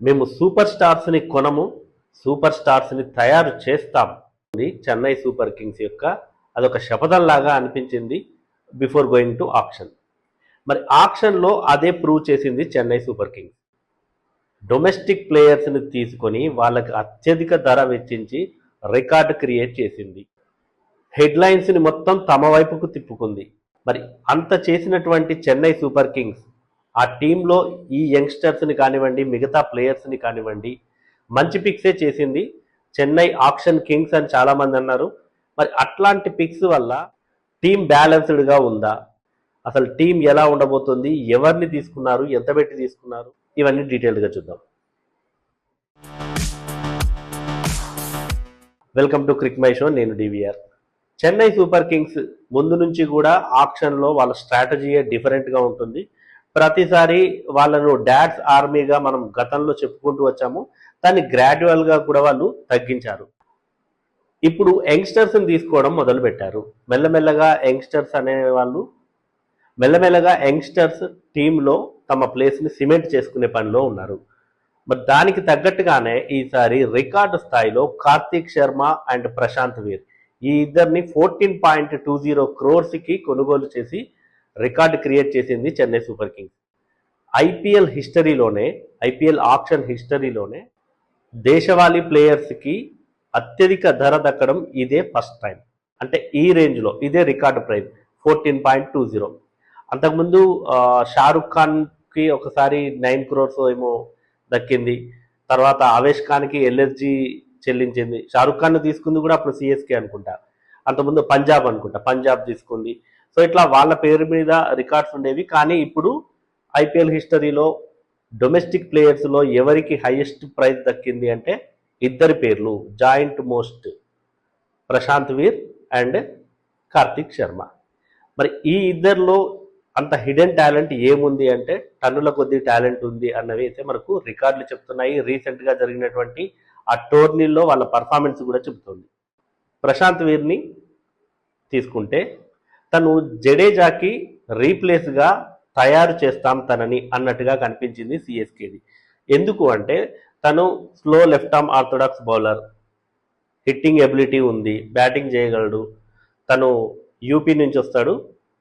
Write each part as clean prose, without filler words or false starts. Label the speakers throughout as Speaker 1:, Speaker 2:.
Speaker 1: మేము super స్టార్స్ని కొనము, super స్టార్స్ని తయారు చేస్తాం. చెన్నై సూపర్ కింగ్స్ యొక్క అదొక శపథంలాగా అనిపించింది బిఫోర్ గోయింగ్ టు ఆక్షన్. మరి ఆక్షన్లో అదే ప్రూవ్ చేసింది చెన్నై సూపర్ కింగ్స్. డొమెస్టిక్ ప్లేయర్స్ని తీసుకొని వాళ్ళకి అత్యధిక ధర వెచ్చించి రికార్డ్ క్రియేట్ చేసింది. హెడ్లైన్స్ని మొత్తం తమ వైపుకు తిప్పుకుంది. మరి అంత చేసినటువంటి చెన్నై సూపర్ కింగ్స్ ఆ టీంలో ఈ యంగ్స్టర్స్ని కానివ్వండి, మిగతా ప్లేయర్స్ని కానివ్వండి, మంచి పిక్సే చేసింది. చెన్నై ఆక్షన్ కింగ్స్ అని చాలామంది అన్నారు. మరి అట్లాంటి పిక్స్ వల్ల టీం బ్యాలెన్స్డ్గా ఉందా, అసలు టీం ఎలా ఉండబోతుంది, ఎవరిని తీసుకున్నారు, ఎంత పెట్టి తీసుకున్నారు, ఇవన్నీ డీటెయిల్గా చూద్దాం. Welcome to Crick my show, నేను డివిఆర్. చెన్నై సూపర్ కింగ్స్ ముందు నుంచి కూడా ఆక్షన్లో వాళ్ళ స్ట్రాటజీయే డిఫరెంట్గా ఉంటుంది. ప్రతిసారి వాళ్ళను డాడ్స్ ఆర్మీగా మనం గతంలో చెప్పుకుంటూ వచ్చాము. దాన్ని గ్రాడ్యువల్గా కూడా వాళ్ళు తగ్గించారు. ఇప్పుడు యంగ్స్టర్స్ని తీసుకోవడం మొదలుపెట్టారు. మెల్లమెల్లగా యంగ్స్టర్స్ టీంలో తమ ప్లేస్ని సిమెంట్ చేసుకునే పనిలో ఉన్నారు. మరి దానికి తగ్గట్టుగానే ఈసారి రికార్డు స్థాయిలో కార్తీక్ శర్మ అండ్ ప్రశాంత్ వీర్ ఈ ఇద్దరిని 14.20 crores కొనుగోలు చేసి రికార్డు క్రియేట్ చేసింది Chennai super kings. IPL auction హిస్టరీలోనే దేశవాళీ ప్లేయర్స్కి అత్యధిక ధర దక్కడం ఇదే ఫస్ట్ టైం. అంటే ఈ రేంజ్లో ఇదే రికార్డు ప్రైస్ 14.20. అంతకుముందు షారుఖ్ ఖాన్కి ఒకసారి 9 crores ఏమో దక్కింది. తర్వాత ఆవేష్ ఖాన్కి ఎల్ఎస్జి చెల్లించింది. షారుఖ్ ఖాన్ తీసుకుంది కూడా అప్పుడు సిఎస్కే అనుకుంటా, అంతకుముందు పంజాబ్ తీసుకుంది. సో ఇట్లా వాళ్ళ పేరు మీద రికార్డ్స్ ఉండేవి. కానీ ఇప్పుడు ఐపీఎల్ హిస్టరీలో డొమెస్టిక్ ప్లేయర్స్లో ఎవరికి హైయెస్ట్ ప్రైజ్ దక్కింది అంటే ఇద్దరి పేర్లు joint most, Prashant Veer and Karthik Sharma. మరి ఈ ఇద్దరిలో అంత హిడెన్ టాలెంట్ ఏముంది అంటే టన్నుల కొద్ది టాలెంట్ ఉంది అన్నవి అయితే మనకు రికార్డులు చెప్తున్నాయి. రీసెంట్గా జరిగినటువంటి ఆ టోర్నీల్లో వాళ్ళ పర్ఫార్మెన్స్ కూడా చెబుతుంది. ప్రశాంత్ వీర్ని తీసుకుంటే తను జడేజాకి రీప్లేస్గా తయారు చేస్తాం తనని అన్నట్టుగా కనిపించింది సిఎస్కేది. ఎందుకు అంటే తను slow left arm orthodox bowler, hitting ability ఉంది, బ్యాటింగ్ చేయగలడు. తను యూపీ నుంచి వస్తాడు.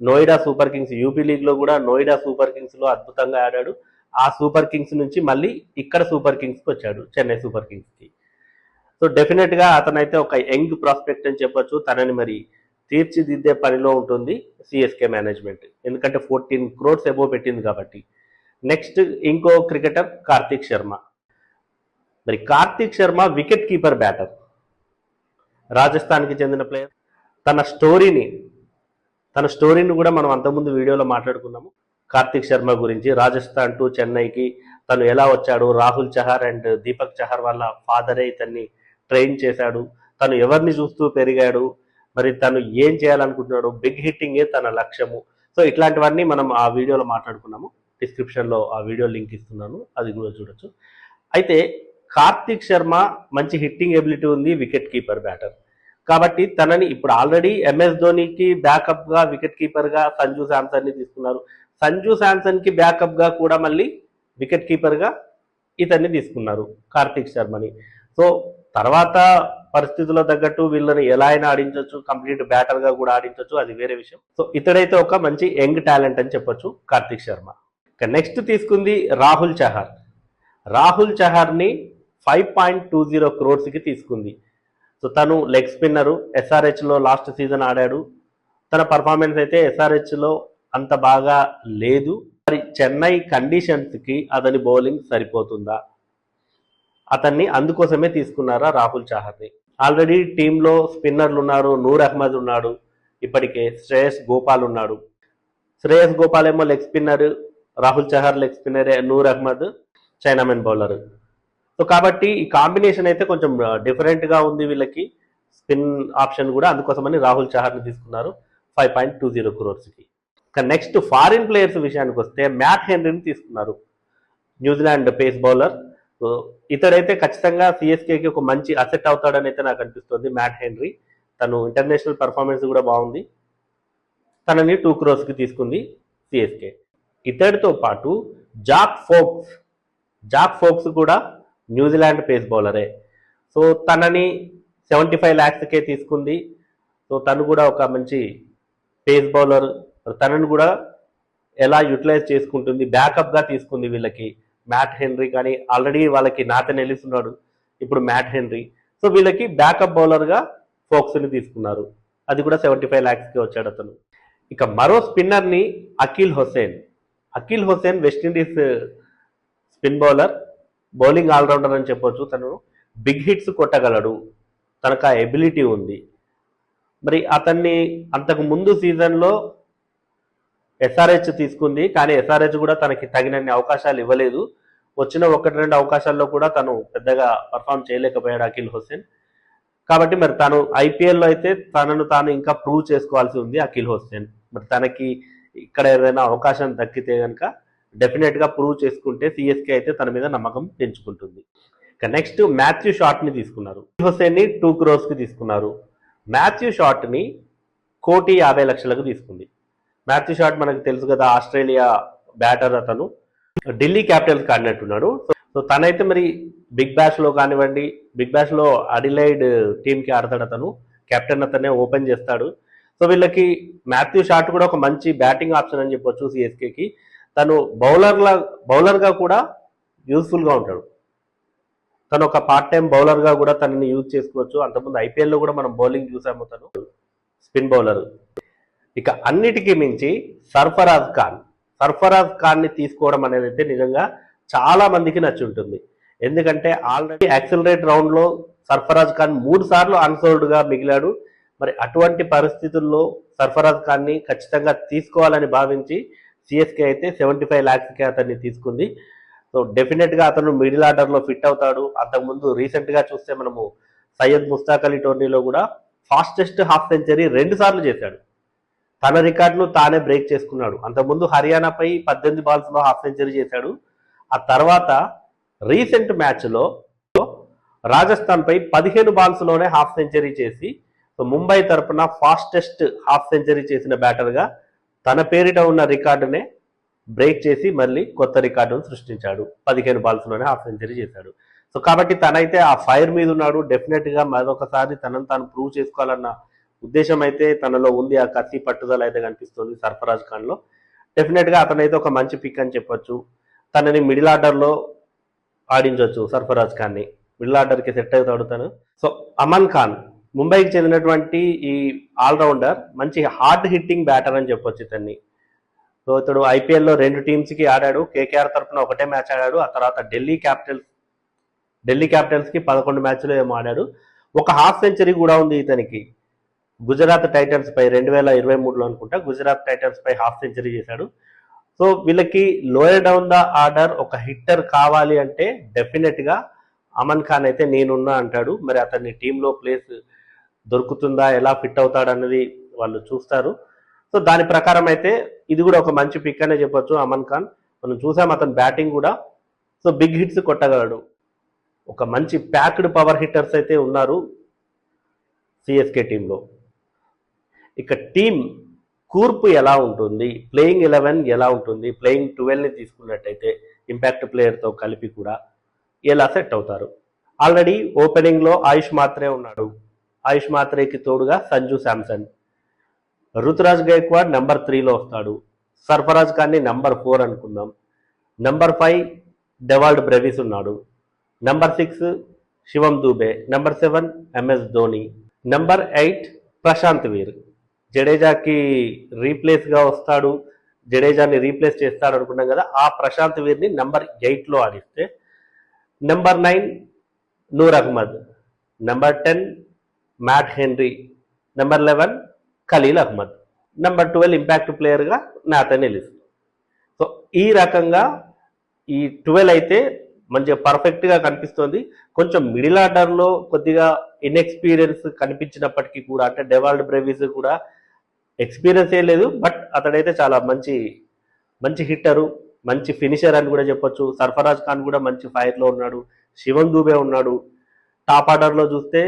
Speaker 1: నోయిడా సూపర్ కింగ్స్, యూపీ లీగ్లో కూడా నోయిడా సూపర్ కింగ్స్లో అద్భుతంగా ఆడాడు. ఆ సూపర్ కింగ్స్ నుంచి మళ్ళీ ఇక్కడ సూపర్ కింగ్స్కి వచ్చాడు, చెన్నై సూపర్ కింగ్స్కి. సో డెఫినెట్గా అతనైతే ఒక యంగ్ ప్రాస్పెక్ట్ అని చెప్పొచ్చు. తనని మరి తీర్చిదిద్దే పనిలో ఉంటుంది సిఎస్కే మేనేజ్మెంట్, ఎందుకంటే 14 crores అబోవ్ పెట్టింది కాబట్టి. నెక్స్ట్ ఇంకో క్రికెటర్ కార్తీక్ శర్మ. మరి Karthik Sharma wicket keeper batter, రాజస్థాన్కి చెందిన ప్లేయర్. తన స్టోరీని కూడా మనం అంతకుముందు వీడియోలో మాట్లాడుకున్నాము. కార్తీక్ శర్మ గురించి రాజస్థాన్ టు చెన్నైకి తను ఎలా వచ్చాడు, రాహుల్ చహర్ అండ్ దీపక్ చహర్ వాళ్ళ ఫాదరే ఇతన్ని ట్రైన్ చేశాడు, తను ఎవరిని చూస్తూ పెరిగాడు, మరి తను ఏం చేయాలనుకుంటున్నాడు, బిగ్ హిట్టింగే తన లక్ష్యము. సో ఇట్లాంటివన్నీ మనం ఆ వీడియోలో మాట్లాడుకున్నాము. డిస్క్రిప్షన్లో ఆ వీడియో లింక్ ఇస్తున్నాను, అది కూడా చూడొచ్చు. అయితే కార్తీక్ శర్మ మంచి హిట్టింగ్ ఎబిలిటీ ఉంది, వికెట్ కీపర్ బ్యాటర్ కాబట్టి తనని ఇప్పుడు ఆల్రెడీ ఎంఎస్ ధోనికి బ్యాకప్గా వికెట్ కీపర్గా సంజు శాంసన్ని తీసుకున్నారు. సంజు శాంసన్కి బ్యాకప్గా కూడా మళ్ళీ వికెట్ కీపర్గా ఇతన్ని తీసుకున్నారు, కార్తీక్ శర్మని. సో తర్వాత పరిస్థితుల్లో తగ్గట్టు వీళ్ళని ఎలా అయినా ఆడించవచ్చు, కంప్లీట్ బ్యాటర్గా కూడా ఆడించవచ్చు, అది వేరే విషయం. సో ఇతడైతే ఒక మంచి యంగ్ టాలెంట్ అని చెప్పొచ్చు కార్తీక్ శర్మ. నెక్స్ట్ తీసుకుంది రాహుల్ చహర్ని 5.20 crores తీసుకుంది. సో తను లెగ్ స్పిన్నరు, ఎస్ఆర్హెచ్లో లాస్ట్ సీజన్ ఆడాడు. తన పర్ఫార్మెన్స్ అయితే ఎస్ఆర్హెచ్లో అంత బాగా లేదు. మరి చెన్నై కండిషన్స్కి అతని బౌలింగ్ సరిపోతుందా, అతన్ని అందుకోసమే తీసుకున్నారా రాహుల్ చహర్ని. ఆల్రెడీ టీంలో స్పిన్నర్లు ఉన్నారు, నూర్ అహ్మద్ ఉన్నాడు, ఇప్పటికే శ్రేయస్ గోపాల్ ఉన్నాడు. శ్రేయస్ గోపాల్ ఏమో leg spinner, Rahul Chahar leg స్పిన్నరే, Noor Ahmad chinamen bowler. So కాబట్టి ఈ కాంబినేషన్ అయితే కొంచెం డిఫరెంట్గా ఉంది వీళ్ళకి, స్పిన్ ఆప్షన్ కూడా. అందుకోసమని రాహుల్ చహర్ని తీసుకున్నారు 5.20 crores. నెక్స్ట్ ఫారిన్ ప్లేయర్స్ విషయానికి వస్తే మ్యాట్ హెన్రీని తీసుకున్నారు, న్యూజిలాండ్ పేస్ బౌలర్. సో ఇతడైతే ఖచ్చితంగా సిఎస్కేకి ఒక మంచి అసెట్ అవుతాడని అయితే నాకు అనిపిస్తుంది. మ్యాట్ హెన్రీ తను ఇంటర్నేషనల్ పర్ఫార్మెన్స్ కూడా బాగుంది. తనని 2 crores తీసుకుంది సిఎస్కే. ఇతడితో పాటు జాక్ ఫోక్స్ జాక్ ఫోక్స్ కూడా న్యూజిలాండ్ పేస్ బౌలరే. సో తనని 75 lakhsకే తీసుకుంది. సో తను కూడా ఒక మంచి పేస్ బౌలర్. తనను కూడా ఎలా యూటిలైజ్ చేసుకుంటుంది, బ్యాకప్గా తీసుకుంది వీళ్ళకి. మ్యాట్ హెన్రీ కానీ, ఆల్రెడీ వాళ్ళకి నాథన్ ఎలిస్ ఉన్నాడు, ఇప్పుడు మ్యాట్ హెన్రీ. సో వీళ్ళకి బ్యాకప్ బౌలర్గా ఫోక్స్ని తీసుకున్నారు. అది కూడా 75 lakhsకే వచ్చాడు అతను. ఇక మరో స్పిన్నర్ని Akeal Hosein West Indies spin bowler, bowling all rounder అని చెప్పొచ్చు. తను బిగ్ హిట్స్ కొట్టగలడు, తనకు ఆ ఎబిలిటీ ఉంది. మరి అతన్ని అంతకు ముందు సీజన్లో ఎస్ఆర్హెచ్ తీసుకుంది, కానీ ఎస్ఆర్హెచ్ కూడా తనకి తగినన్ని అవకాశాలు ఇవ్వలేదు. వచ్చిన 1-2 అవకాశాల్లో కూడా తను పెద్దగా పర్ఫామ్ చేయలేకపోయాడు అకీల్ హుసేన్. కాబట్టి మరి తను ఐపీఎల్లో అయితే తనను తాను ఇంకా ప్రూవ్ చేసుకోవాల్సి ఉంది అకీల్ హుసేన్. మరి తనకి ఇక్కడ ఏదైనా అవకాశం దక్కితే కనుక డెఫినెట్గా ప్రూవ్ చేసుకుంటే సిఎస్కే అయితే తన మీద నమ్మకం పెంచుకుంటుంది. ఇక నెక్స్ట్ మాథ్యూ షాట్ని తీసుకున్నారు. హుసేన్ని 2 crores తీసుకున్నారు. మాథ్యూ షాట్ని 1,50,00,000కు తీసుకుంది. మాథ్యూ షాట్ మనకు తెలుసు కదా, ఆస్ట్రేలియా బ్యాటర్. అతను ఢిల్లీ క్యాపిటల్స్కి ఆడినట్టున్నాడు. సో తనైతే మరి బిగ్ బ్యాష్లో కానివ్వండి, బిగ్ బ్యాష్లో అడిలైడ్ టీంకి ఆడతాడు అతను. కెప్టెన్ అతనే ఓపెన్ చేస్తాడు. సో వీళ్ళకి మాథ్యూ షాట్ కూడా ఒక మంచి బ్యాటింగ్ ఆప్షన్ అని చెప్పొచ్చు సిఎస్కేకి. తను బౌలర్గా కూడా యూస్ఫుల్గా ఉంటాడు. తను ఒక పార్ట్ టైం బౌలర్గా కూడా తనని యూజ్ చేసుకోవచ్చు. అంతకుముందు ఐపీఎల్లో కూడా మనం బౌలింగ్ చూసాము, తను స్పిన్ బౌలర్. ఇక అన్నిటికీ మించి సర్ఫరాజ్ ఖాన్ని తీసుకోవడం అనేది అయితే నిజంగా చాలా మందికి నచ్చి ఉంటుంది. ఎందుకంటే ఆల్రెడీ యాక్సిలరేట్ రౌండ్లో సర్ఫరాజ్ ఖాన్ 3 సార్లు అన్సోల్డ్గా మిగిలాడు. మరి అటువంటి పరిస్థితుల్లో సర్ఫరాజ్ ఖాన్ని ఖచ్చితంగా తీసుకోవాలని భావించి సిఎస్కే అయితే 75 lakhsకే అతన్ని తీసుకుంది. సో డెఫినెట్గా అతను మిడిల్ ఆర్డర్లో ఫిట్ అవుతాడు. అంతకుముందు రీసెంట్గా చూస్తే మనము సయ్యద్ ముస్తాక్ అలీ టోర్నీలో కూడా ఫాస్టెస్ట్ హాఫ్ సెంచరీ 2 సార్లు చేశాడు. తన రికార్డును తానే బ్రేక్ చేసుకున్నాడు. అంతకుముందు హర్యానాపై 18 balls హాఫ్ సెంచరీ చేశాడు. ఆ తర్వాత రీసెంట్ మ్యాచ్లో రాజస్థాన్పై 15 balls హాఫ్ సెంచరీ చేసి, సో ముంబై తరపున ఫాస్టెస్ట్ హాఫ్ సెంచరీ చేసిన బ్యాటర్గా తన పేరిట ఉన్న రికార్డునే బ్రేక్ చేసి మళ్ళీ కొత్త రికార్డును సృష్టించాడు. 15 balls హాఫ్ సెంచరీ చేశాడు. సో కాబట్టి తనైతే ఆ ఫైర్ మీద ఉన్నాడు. డెఫినెట్గా మరొకసారి తనను తాను ప్రూవ్ చేసుకోవాలన్న ఉద్దేశం అయితే తనలో ఉంది. ఆ కసి పట్టుదల అయితే కనిపిస్తుంది సర్ఫరాజ్ ఖాన్లో. డెఫినెట్గా అతనైతే ఒక మంచి పిక్ అని చెప్పొచ్చు. తనని మిడిల్ ఆర్డర్లో ఆడించవచ్చు. సర్ఫరాజ్ ఖాన్ని మిడిల్ ఆర్డర్కి సెట్ అవుతాడు తను. సో అమన్ ఖాన్ ముంబైకి చెందినటువంటి ఈ ఆల్రౌండర్, మంచి హార్డ్ హిట్టింగ్ బ్యాటర్ అని చెప్పొచ్చు ఇతన్ని. సో ఇతడు ఐపీఎల్లో 2 టీమ్స్కి ఆడాడు. కేకేఆర్ తరఫున ఒకటే మ్యాచ్ ఆడాడు. ఆ తర్వాత ఢిల్లీ క్యాపిటల్స్కి 11 మ్యాచ్లు ఏమో ఆడాడు. ఒక హాఫ్ సెంచరీ కూడా ఉంది ఇతనికి. గుజరాత్ టైటన్స్ పై 2023లో అనుకుంటా గుజరాత్ టైటన్స్ పై హాఫ్ సెంచరీ చేశాడు. సో వీళ్ళకి లోయర్ డౌన్ ద ఆర్డర్ ఒక హిట్టర్ కావాలి అంటే డెఫినెట్గా అమన్ ఖాన్ అయితే నేనున్నా అంటాడు. మరి అతన్ని టీంలో ప్లేస్ దొరుకుతుందా, ఎలా ఫిట్ అవుతాడు అన్నది వాళ్ళు చూస్తారు. సో దాని ప్రకారం అయితే ఇది కూడా ఒక మంచి పిక్ అనే చెప్పొచ్చు. అమన్ ఖాన్ మనం చూసాం, అతని బ్యాటింగ్ కూడా సో బిగ్ హిట్స్ కొట్టగలడు. ఒక మంచి ప్యాక్డ్ పవర్ హిట్టర్స్ అయితే ఉన్నారు సిఎస్కే టీంలో. ఇక టీం కూర్పు ఎలా ఉంటుంది, ప్లేయింగ్ 11 ఎలా ఉంటుంది, ప్లేయింగ్ 12ని తీసుకున్నట్టయితే ఇంపాక్ట్ ప్లేయర్తో కలిపి కూడా ఎలా సెట్ అవుతారు. ఆల్రెడీ ఓపెనింగ్లో ఆయుష్ మాత్రే ఉన్నాడు. ఆయుష్ మాత్రేకి తోడుగా సంజు శాంసన్. రుతురాజ్ గైక్వాడ్ నెంబర్ 3లో వస్తాడు. సర్ఫరాజ్ ఖాన్ని నెంబర్ 4 అనుకుందాం. నెంబర్ 5 డెవాల్డ్ బ్రెవిస్ ఉన్నాడు. Number 6 Shivam Dube. Number 7 MS Dhoni. Number 8 Prashant Veer. జడేజాకి రీప్లేస్గా వస్తాడు, జడేజాని రీప్లేస్ చేస్తాడు అనుకున్నాం కదా, ఆ ప్రశాంత్ వీర్ని నెంబర్ 8లో ఆడిస్తే. Number 9 Noor Ahmad. Number 10 Matt Henry. Number 11 Khaleel Ahmed. Number 12 impact ప్లేయర్గా నాథన్ ఎలిస్. సో ఈ రకంగా ఈ 12 అయితే మంచిగా పర్ఫెక్ట్గా కనిపిస్తుంది. కొంచెం మిడిల్ ఆర్డర్లో కొద్దిగా ఇన్ఎక్స్పీరియన్స్ కనిపించినప్పటికీ కూడా, అంటే డెవాల్డ్ బ్రెవిస్ కూడా ఎక్స్పీరియన్స్ ఏ లేదు, బట్ అతడైతే చాలా మంచి హిట్టరు, మంచి ఫినిషర్ అని కూడా చెప్పొచ్చు. సర్ఫరాజ్ ఖాన్ కూడా మంచి ఫైర్లో ఉన్నాడు. శివం దూబే ఉన్నాడు. టాప్ ఆర్డర్లో చూస్తే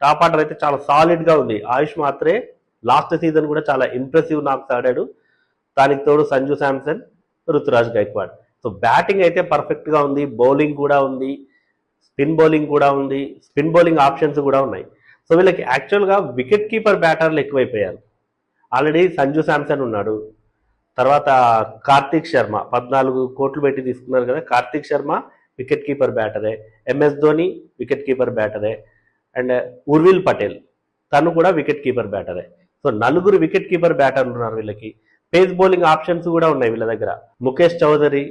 Speaker 1: టాప్ ఆర్డర్ అయితే చాలా సాలిడ్గా ఉంది. ఆయుష్ మాత్రే లాస్ట్ సీజన్ కూడా చాలా ఇంప్రెసివ్ నాక్స్ ఆడాడు. దానికి తోడు సంజు శాంసన్, రుతురాజ్ గైక్వాడ్. సో బ్యాటింగ్ అయితే పర్ఫెక్ట్గా ఉంది, బౌలింగ్ కూడా ఉంది, స్పిన్ బౌలింగ్ కూడా ఉంది, స్పిన్ బౌలింగ్ ఆప్షన్స్ కూడా ఉన్నాయి. సో వీళ్ళకి యాక్చువల్గా వికెట్ కీపర్ బ్యాటర్లు ఎక్కువైపోయారు. ఆల్రెడీ సంజు శాంసన్ ఉన్నాడు, తర్వాత కార్తిక్ శర్మ 14 కోట్లు పెట్టి తీసుకున్నారు కదా, కార్తిక్ శర్మ వికెట్ కీపర్ బ్యాటరే, ఎంఎస్ ధోని వికెట్ కీపర్ బ్యాటరే, అండ్ ఉర్విల్ పటేల్ తను కూడా వికెట్ కీపర్ బ్యాటరే. సో 4 వికెట్ కీపర్ బ్యాటర్లు ఉన్నారు వీళ్ళకి. పేస్ బౌలింగ్ ఆప్షన్స్ కూడా ఉన్నాయి వీళ్ళ దగ్గర. ముఖేష్ చౌదరి,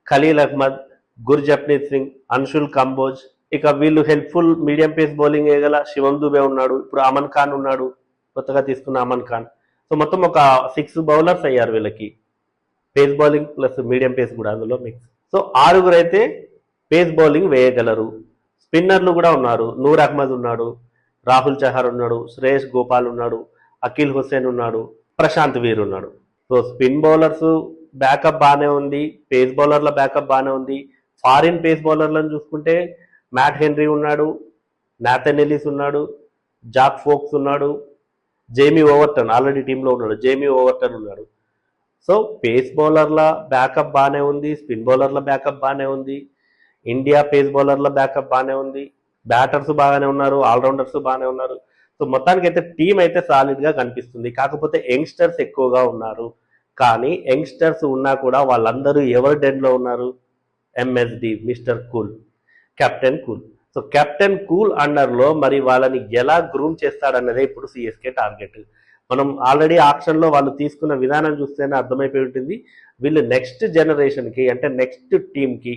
Speaker 1: ఖలీల్ అహ్మద్, గుర్జప్నీత్ సింగ్, అన్షుల్ కంబోజ్. ఇక వీళ్ళు హెల్ప్ఫుల్ మీడియం పేస్ బౌలింగ్ వేయగల శివం దుబే ఉన్నాడు, ఇప్పుడు అమన్ ఖాన్ ఉన్నాడు, కొత్తగా తీసుకున్న అమన్ ఖాన్. సో మొత్తం ఒక 6 బౌలర్స్ అయ్యారు వీళ్ళకి, pace bowling plus medium pace కూడా అందులో మిక్స్. సో 6 అయితే పేస్ బౌలింగ్ వేయగలరు. స్పిన్నర్లు కూడా ఉన్నారు, నూర్ అహ్మద్ ఉన్నాడు, రాహుల్ చహర్ ఉన్నాడు, శ్రేయస్ గోపాల్ ఉన్నాడు, అఖిల్ హుస్సేన్ ఉన్నాడు, ప్రశాంత్ వీర్ ఉన్నాడు. సో స్పిన్ బౌలర్స్ బ్యాకప్ బాగానే ఉంది, పేస్ బౌలర్ల బ్యాకప్ బాగానే ఉంది. ఫారిన్ పేస్ బౌలర్లను చూసుకుంటే మ్యాట్ హెన్రీ ఉన్నాడు, నాథన్ ఎలిస్ ఉన్నాడు, జాక్ ఫోక్స్ ఉన్నాడు, జేమీ ఓవర్టన్ ఆల్రెడీ టీంలో ఉన్నాడు, జేమీ ఓవర్టన్ ఉన్నాడు. సో పేస్ బౌలర్ల బ్యాకప్ బాగానే ఉంది, స్పిన్ బౌలర్ల బ్యాకప్ బాగానే ఉంది, ఇండియా పేస్ బౌలర్ల బ్యాకప్ బాగానే ఉంది, బ్యాటర్స్ బాగానే ఉన్నారు, ఆల్రౌండర్స్ బాగానే ఉన్నారు. సో మొత్తానికి అయితే టీం అయితే సాలిడ్గా కనిపిస్తుంది. కాకపోతే యంగ్స్టర్స్ ఎక్కువగా ఉన్నారు, కానీ యంగ్స్టర్స్ ఉన్నా కూడా వాళ్ళందరూ ఎవరి డెన్లో ఉన్నారు? MSD, mister cool, captain cool. So captain cool అండర్లో మరి వాళ్ళని ఎలా గ్రూమ్ చేస్తాడన్నదే ఇప్పుడు సిఎస్కే టార్గెట్. మనం ఆల్రెడీ ఆక్షన్లో వాళ్ళు తీసుకున్న విధానం చూస్తేనే అర్థమైపోయి ఉంటుంది, వీళ్ళు నెక్స్ట్ జనరేషన్కి అంటే నెక్స్ట్ టీంకి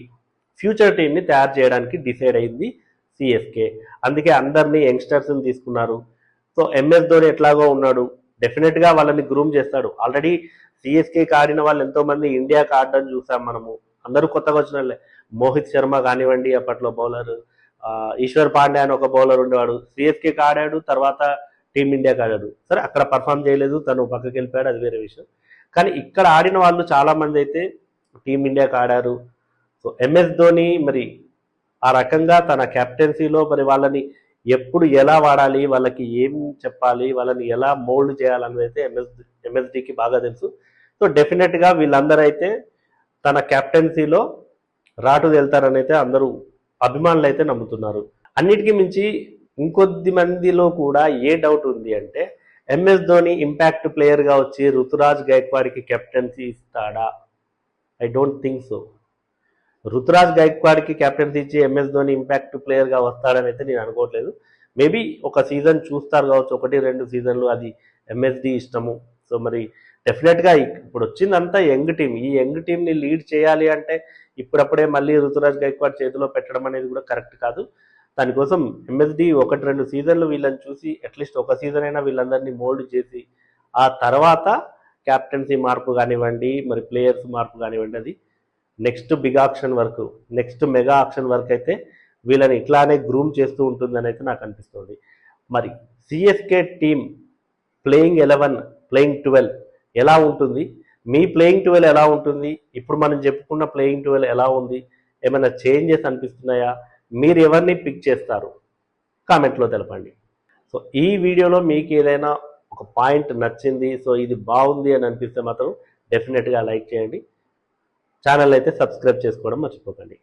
Speaker 1: ఫ్యూచర్ టీంని తయారు చేయడానికి డిసైడ్ అయింది సిఎస్కే. అందుకే అందరినీ యంగ్స్టర్స్ని తీసుకున్నారు. సో ఎంఎస్ ధోని ఎట్లాగో ఉన్నాడు, డెఫినెట్గా వాళ్ళని గ్రూమ్ చేస్తాడు. ఆల్రెడీ సిఎస్కేకి ఆడిన వాళ్ళు ఎంతోమంది ఇండియాకి ఆడడం చూసాం మనము, అందరూ కొత్తగా వచ్చిన వాళ్ళే. మోహిత్ శర్మ కానివ్వండి, అప్పట్లో బౌలర్, ఈశ్వర్ పాండే అని ఒక బౌలర్ ఉండేవాడు, సిఎస్కేకి ఆడాడు, తర్వాత టీమిండియాకి ఆడాడు. సరే అక్కడ పర్ఫామ్ చేయలేదు, తను పక్కకి వెళ్ళిపోయాడు, అది వేరే విషయం. కానీ ఇక్కడ ఆడిన వాళ్ళు చాలామంది అయితే టీమిండియాకి ఆడారు. సో ఎంఎస్ ధోని మరి ఆ రకంగా తన కెప్టెన్సీలో మరి వాళ్ళని ఎప్పుడు ఎలా వాడాలి, వాళ్ళకి ఏం చెప్పాలి, వాళ్ళని ఎలా మోల్డ్ చేయాలన్నది అయితే ఎంఎస్డికి బాగా తెలుసు. సో డెఫినెట్గా వీళ్ళందరూ అయితే తన కెప్టెన్సీలో రాటు వెళ్తారని అయితే అందరూ అభిమానులు అయితే నమ్ముతున్నారు. అన్నిటికీ మించి ఇంకొద్ది మందిలో కూడా ఏ డౌట్ ఉంది అంటే, ఎంఎస్ ధోని ఇంపాక్ట్ ప్లేయర్గా వచ్చి రుతురాజ్ గైక్వాడ్కి కెప్టెన్సీ ఇస్తాడా? I don't think so. Ruturaj గైక్వాడ్కి కెప్టెన్సీ ఇచ్చి ఎంఎస్ ధోని ఇంపాక్ట్ ప్లేయర్గా వస్తాడని అయితే నేను అనుకోవట్లేదు. మేబీ ఒక సీజన్ చూస్తారు కావచ్చు, 1-2 సీజన్లు, అది ఎంఎస్డి ఇష్టము. సో మరి డెఫినెట్గా ఇప్పుడు వచ్చిందంతా యంగ్ టీం, ఈ యంగ్ టీంని లీడ్ చేయాలి అంటే ఇప్పుడప్పుడే మళ్ళీ రుతురాజ్ గైక్వాడ్ చేతిలో పెట్టడం అనేది కూడా కరెక్ట్ కాదు. దానికోసం ఎంఎస్డి 1-2 సీజన్లు వీళ్ళని చూసి అట్లీస్ట్ ఒక సీజన్ అయినా వీళ్ళందరినీ మోల్డ్ చేసి ఆ తర్వాత క్యాప్టెన్సీ మార్పు కానివ్వండి, మరి ప్లేయర్స్ మార్పు కానివ్వండి, అది నెక్స్ట్ బిగ్ ఆక్షన్ వరకు, నెక్స్ట్ మెగా ఆక్షన్ వరకు అయితే వీళ్ళని ఇట్లానే గ్రూమ్ చేస్తూ ఉంటుందని అయితే నాకు అనిపిస్తుంది. మరి సిఎస్కే టీం ప్లేయింగ్ 11, ప్లేయింగ్ 12 ఎలా ఉంటుంది? మీ ప్లేయింగ్ 12 ఎలా ఉంటుంది? ఇప్పుడు మనం చెప్పుకున్న ప్లేయింగ్ 12 ఎలా ఉంది? ఏమైనా చేంజెస్ అనిపిస్తున్నాయా? మీరు ఎవరిని పిక్ చేస్తారు? కామెంట్లో తెలపండి. సో ఈ వీడియోలో మీకు ఏదైనా ఒక పాయింట్ నచ్చింది, సో ఇది బాగుంది అని అనిపిస్తే మాత్రం డెఫినెట్గా లైక్ చేయండి. ఛానల్ అయితే సబ్స్క్రైబ్ చేసుకోవడం మర్చిపోకండి.